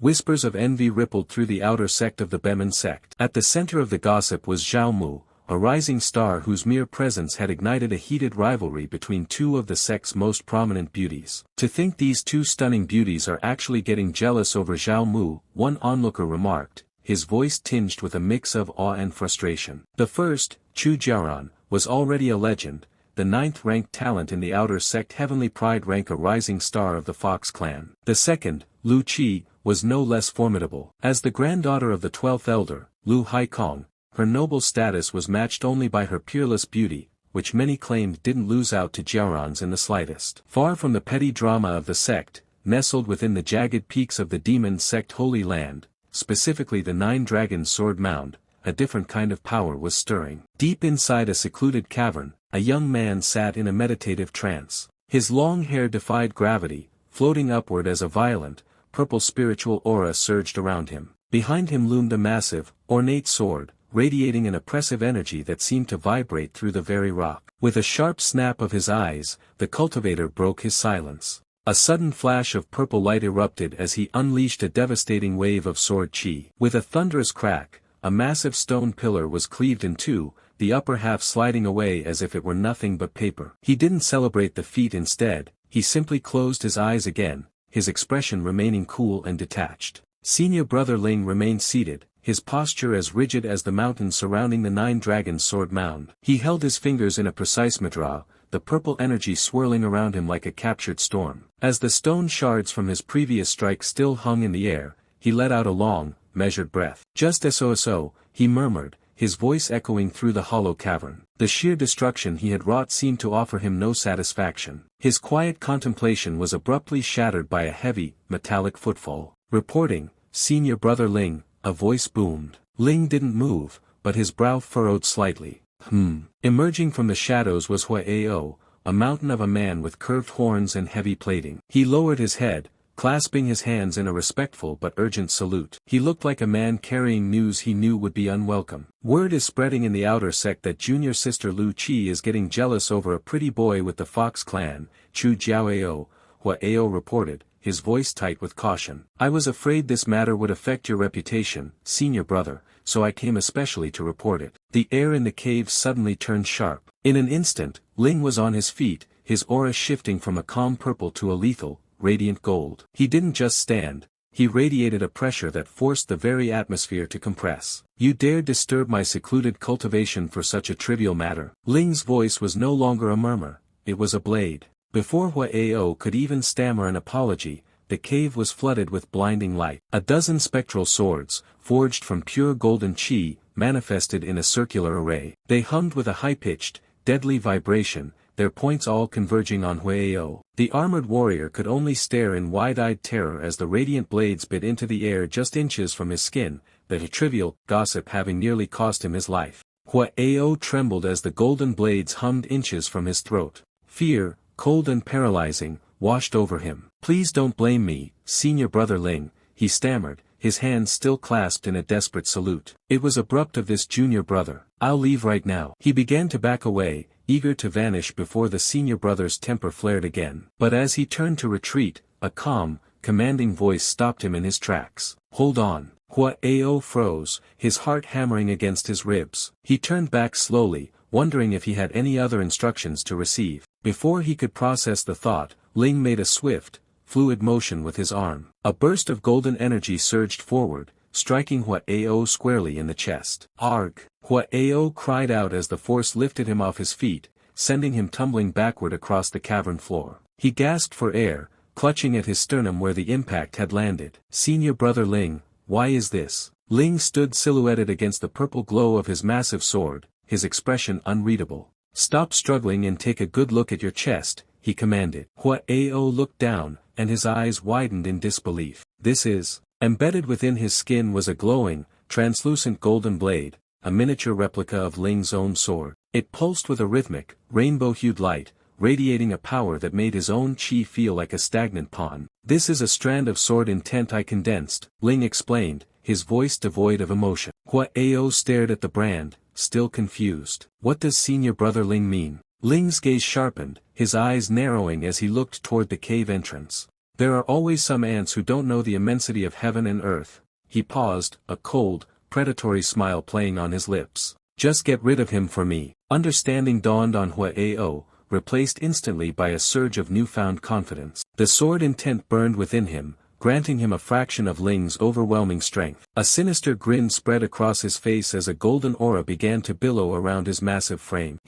Whispers of envy rippled through the outer sect of the Bemen sect. At the center of the gossip was Zhao Mu, a rising star whose mere presence had ignited a heated rivalry between two of the sect's most prominent beauties. To think these two stunning beauties are actually getting jealous over Zhao Mu, one onlooker remarked, his voice tinged with a mix of awe and frustration. The first, Chu Jiaran, was already a legend, the 9th-ranked talent in the outer sect Heavenly Pride rank, a rising star of the Fox clan. The second, Lu Qi, was no less formidable. As the granddaughter of the 12th elder, Lu Haikong, her noble status was matched only by her peerless beauty, which many claimed didn't lose out to Jiaran's in the slightest. Far from the petty drama of the sect, nestled within the jagged peaks of the demon sect Holy Land, specifically the 9 Dragons Sword Mound, a different kind of power was stirring. Deep inside a secluded cavern, a young man sat in a meditative trance. His long hair defied gravity, floating upward as a violent, purple spiritual aura surged around him. Behind him loomed a massive, ornate sword, radiating an oppressive energy that seemed to vibrate through the very rock. With a sharp snap of his eyes, the cultivator broke his silence. A sudden flash of purple light erupted as he unleashed a devastating wave of sword chi. With a thunderous crack, a massive stone pillar was cleaved in two, the upper half sliding away as if it were nothing but paper. He didn't celebrate the feat. Instead, he simply closed his eyes again, his expression remaining cool and detached. Senior brother Ling remained seated, his posture as rigid as the mountains surrounding the 9 Dragons Sword Mound. He held his fingers in a precise mudra, the purple energy swirling around him like a captured storm. As the stone shards from his previous strike still hung in the air, he let out a long, measured breath. Just so, he murmured, his voice echoing through the hollow cavern. The sheer destruction he had wrought seemed to offer him no satisfaction. His quiet contemplation was abruptly shattered by a heavy, metallic footfall. Reporting, Senior brother Ling, a voice boomed. Ling didn't move, but his brow furrowed slightly. Emerging from the shadows was Huao, a mountain of a man with curved horns and heavy plating. He lowered his head, clasping his hands in a respectful but urgent salute. He looked like a man carrying news he knew would be unwelcome. Word is spreading in the outer sect that junior sister Lu Qi is getting jealous over a pretty boy with the Fox clan, Chu Jiao, Huao reported, his voice tight with caution. I was afraid this matter would affect your reputation, senior brother, so I came especially to report it. The air in the cave suddenly turned sharp. In an instant, Ling was on his feet, his aura shifting from a calm purple to a lethal, radiant gold. He didn't just stand, he radiated a pressure that forced the very atmosphere to compress. You dare disturb my secluded cultivation for such a trivial matter? Ling's voice was no longer a murmur, it was a blade. Before Huao could even stammer an apology, the cave was flooded with blinding light. A dozen spectral swords, forged from pure golden chi, manifested in a circular array. They hummed with a high-pitched, deadly vibration, their points all converging on Huao. The armored warrior could only stare in wide-eyed terror as the radiant blades bit into the air just inches from his skin, the trivial gossip having nearly cost him his life. Huao trembled as the golden blades hummed inches from his throat. Fear, cold and paralyzing, washed over him. Please don't blame me, senior brother Ling, he stammered, his hands still clasped in a desperate salute. It was abrupt of this junior brother. I'll leave right now. He began to back away, eager to vanish before the senior brother's temper flared again. But as he turned to retreat, a calm, commanding voice stopped him in his tracks. Hold on. Huao froze, his heart hammering against his ribs. He turned back slowly, wondering if he had any other instructions to receive. Before he could process the thought, Ling made a swift, fluid motion with his arm. A burst of golden energy surged forward, striking Huao squarely in the chest. Arg! Huao cried out as the force lifted him off his feet, sending him tumbling backward across the cavern floor. He gasped for air, clutching at his sternum where the impact had landed. Senior brother Ling, why is this? Ling stood silhouetted against the purple glow of his massive sword, his expression unreadable. Stop struggling and take a good look at your chest, he commanded. Huao looked down, and his eyes widened in disbelief. This is... Embedded within his skin was a glowing, translucent golden blade, a miniature replica of Ling's own sword. It pulsed with a rhythmic, rainbow-hued light, radiating a power that made his own chi feel like a stagnant pond. This is a strand of sword intent I condensed, Ling explained, his voice devoid of emotion. Huao stared at the brand, still confused. What does senior brother Ling mean? Ling's gaze sharpened, his eyes narrowing as he looked toward the cave entrance. There are always some ants who don't know the immensity of heaven and earth. He paused, a cold, predatory smile playing on his lips. Just get rid of him for me. Understanding dawned on Huao, replaced instantly by a surge of newfound confidence. The sword intent burned within him, granting him a fraction of Ling's overwhelming strength. A sinister grin spread across his face as a golden aura began to billow around his massive frame.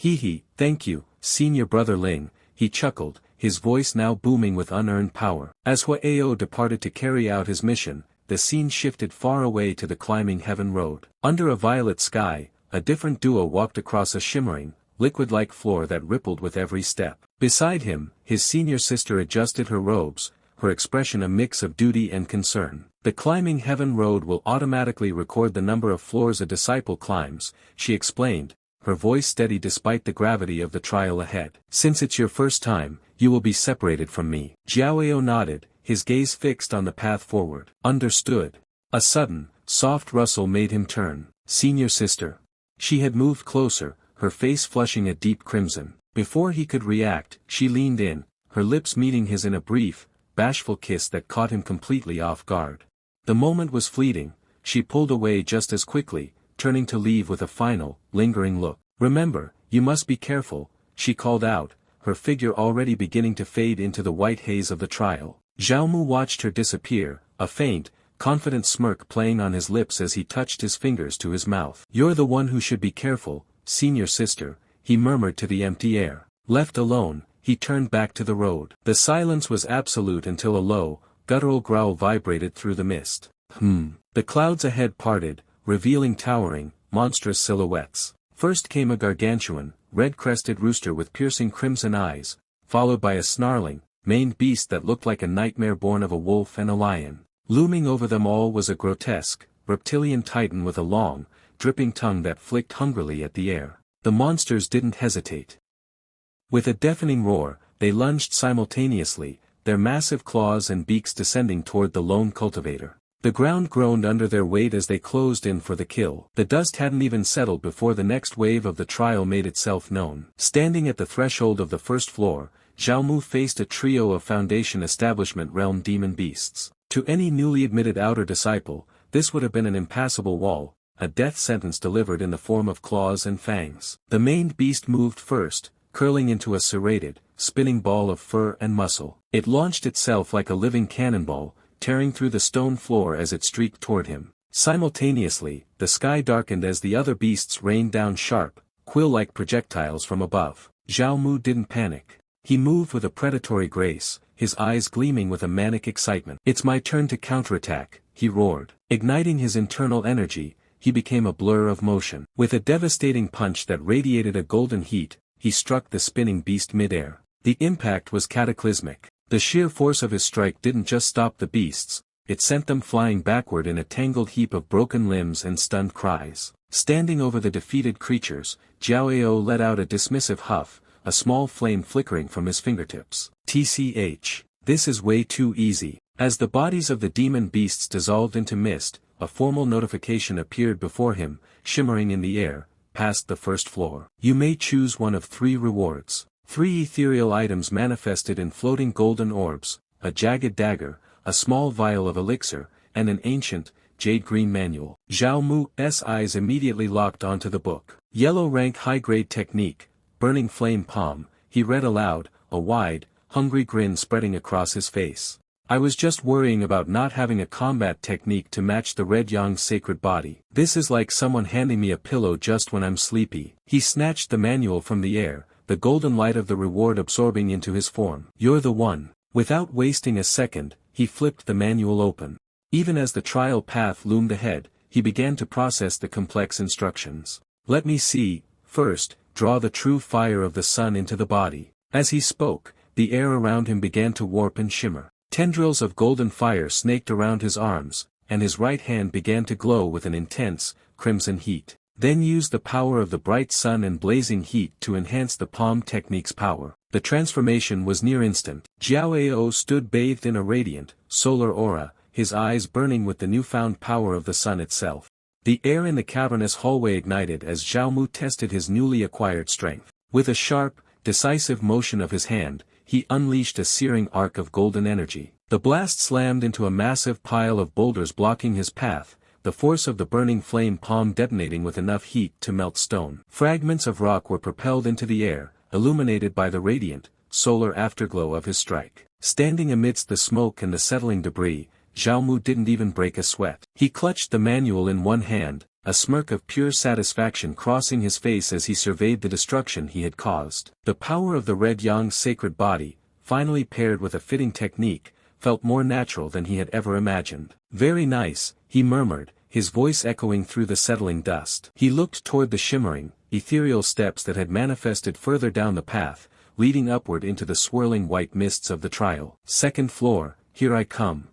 Thank you, senior brother Ling, he chuckled, his voice now booming with unearned power. As Huao departed to carry out his mission, the scene shifted far away to the climbing heaven road. Under a violet sky, a different duo walked across a shimmering, liquid-like floor that rippled with every step. Beside him, his senior sister adjusted her robes, her expression a mix of duty and concern. The climbing heaven road will automatically record the number of floors a disciple climbs, she explained, her voice steady despite the gravity of the trial ahead. Since it's your first time, you will be separated from me. Jiao nodded, his gaze fixed on the path forward. Understood. A sudden, soft rustle made him turn. Senior sister. She had moved closer, her face flushing a deep crimson. Before he could react, she leaned in, her lips meeting his in a brief, bashful kiss that caught him completely off guard. The moment was fleeting, she pulled away just as quickly, turning to leave with a final, lingering look. Remember, you must be careful, she called out, her figure already beginning to fade into the white haze of the trial. Xiaomu watched her disappear, a faint, confident smirk playing on his lips as he touched his fingers to his mouth. You're the one who should be careful, senior sister, he murmured to the empty air. Left alone, he turned back to the road. The silence was absolute until a low, guttural growl vibrated through the mist. The clouds ahead parted, revealing towering, monstrous silhouettes. First came a gargantuan, red-crested rooster with piercing crimson eyes, followed by a snarling, maned beast that looked like a nightmare born of a wolf and a lion. Looming over them all was a grotesque, reptilian titan with a long, dripping tongue that flicked hungrily at the air. The monsters didn't hesitate. With a deafening roar, they lunged simultaneously, their massive claws and beaks descending toward the lone cultivator. The ground groaned under their weight as they closed in for the kill. The dust hadn't even settled before the next wave of the trial made itself known. Standing at the threshold of the first floor, Xiaomu faced a trio of Foundation Establishment realm demon beasts. To any newly admitted outer disciple, this would have been an impassable wall, a death sentence delivered in the form of claws and fangs. The maned beast moved first, curling into a serrated, spinning ball of fur and muscle. It launched itself like a living cannonball, tearing through the stone floor as it streaked toward him. Simultaneously, the sky darkened as the other beasts rained down sharp, quill-like projectiles from above. Zhao Mu didn't panic. He moved with a predatory grace, his eyes gleaming with a manic excitement. It's my turn to counterattack, he roared. Igniting his internal energy, he became a blur of motion. With a devastating punch that radiated a golden heat, he struck the spinning beast midair. The impact was cataclysmic. The sheer force of his strike didn't just stop the beasts, it sent them flying backward in a tangled heap of broken limbs and stunned cries. Standing over the defeated creatures, Jiao let out a dismissive huff, a small flame flickering from his fingertips. TCH. This is way too easy. As the bodies of the demon beasts dissolved into mist, a formal notification appeared before him, shimmering in the air, past the first floor. You may choose one of 3 rewards. 3 ethereal items manifested in floating golden orbs, a jagged dagger, a small vial of elixir, and an ancient, jade-green manual. Zhao Mu's eyes immediately locked onto the book. Yellow rank high-grade technique, burning flame palm, he read aloud, a wide, hungry grin spreading across his face. I was just worrying about not having a combat technique to match the red Yang's sacred body. This is like someone handing me a pillow just when I'm sleepy. He snatched the manual from the air, the golden light of the reward absorbing into his form. You're the one. Without wasting a second, he flipped the manual open. Even as the trial path loomed ahead, he began to process the complex instructions. Let me see, first, draw the true fire of the sun into the body. As he spoke, the air around him began to warp and shimmer. Tendrils of golden fire snaked around his arms, and his right hand began to glow with an intense, crimson heat. Then use the power of the bright sun and blazing heat to enhance the palm technique's power. The transformation was near instant. Jiao stood bathed in a radiant, solar aura, his eyes burning with the newfound power of the sun itself. The air in the cavernous hallway ignited as Zhao Mu tested his newly acquired strength. With a sharp, decisive motion of his hand, he unleashed a searing arc of golden energy. The blast slammed into a massive pile of boulders blocking his path, the force of the burning flame palm detonating with enough heat to melt stone. Fragments of rock were propelled into the air, illuminated by the radiant, solar afterglow of his strike. Standing amidst the smoke and the settling debris, Xiaomu didn't even break a sweat. He clutched the manual in one hand, a smirk of pure satisfaction crossing his face as he surveyed the destruction he had caused. The power of the Red Yang's sacred body, finally paired with a fitting technique, felt more natural than he had ever imagined. Very nice, he murmured, his voice echoing through the settling dust. He looked toward the shimmering, ethereal steps that had manifested further down the path, leading upward into the swirling white mists of the trial. Second floor, here I come.